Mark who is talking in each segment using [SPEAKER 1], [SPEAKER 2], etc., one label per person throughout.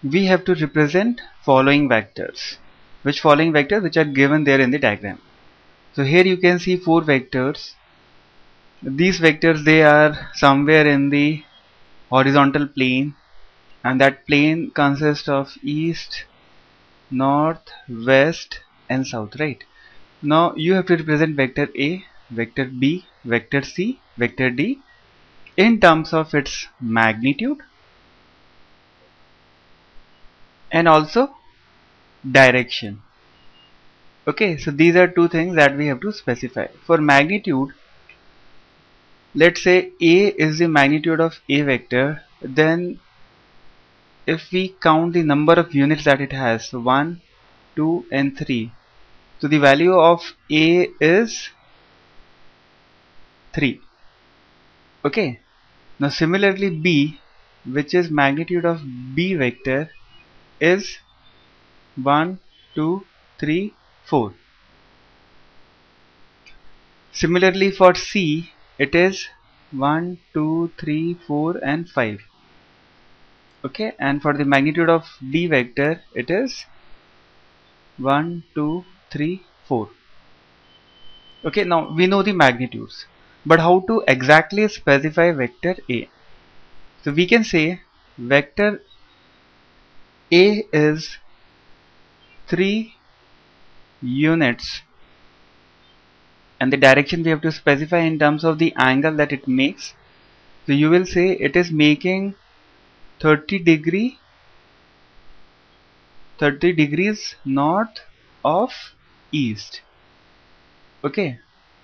[SPEAKER 1] we have to represent following vectors. Which following vectors? Which are given there in the diagram. So here you can see 4 vectors. These vectors, they are somewhere in the horizontal plane, and that plane consists of east, north, west and south, right? Now you have to represent vector A, vector B, vector C, vector D in terms of its magnitude and also direction. Okay, so these are two things that we have to specify. For magnitude, let's say A is the magnitude of A vector, then if we count the number of units that it has, so 1, 2 and 3, so the value of A is 3. Okay, now similarly B, which is magnitude of B vector, is 1, 2, 3, 4. Similarly for C, it is 1, 2, 3, 4 and 5. Okay, and for the magnitude of D vector, it is 1, 2, 3, 4. Okay, now we know the magnitudes, but how to exactly specify vector A? So we can say vector A is 3 units, and the direction we have to specify in terms of the angle that it makes. So you will say it is making 30 degrees north of east. Okay,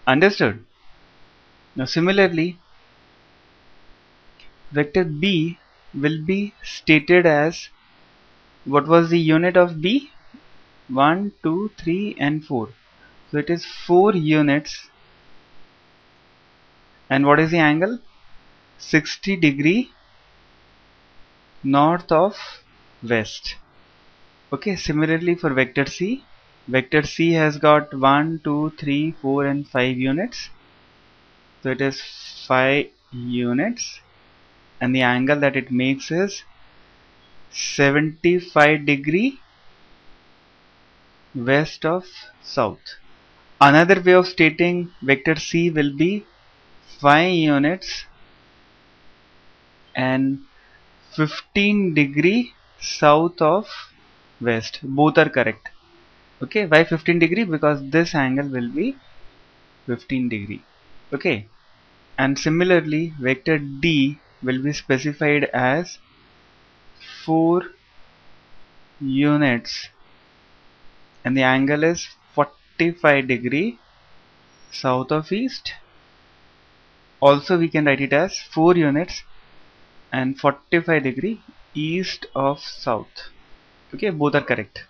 [SPEAKER 1] understood? Now similarly, vector B will be stated as, what was the unit of B? 1, 2, 3 and 4. So it is 4 units, and what is the angle? 60 degree north of west. Okay, similarly for vector C has got 1, 2, 3, 4 and 5 units. So it is 5 units, and the angle that it makes is 75 degree west of south. Another way of stating vector C will be 5 units and 15 degree south of west. Both are correct. Okay, why 15 degree? Because this angle will be 15 degree. Okay, and similarly vector D will be specified as 4 units, and the angle is 45 degree south of east. Also we can write it as 4 units and 45 degree east of south. Okay, both are correct.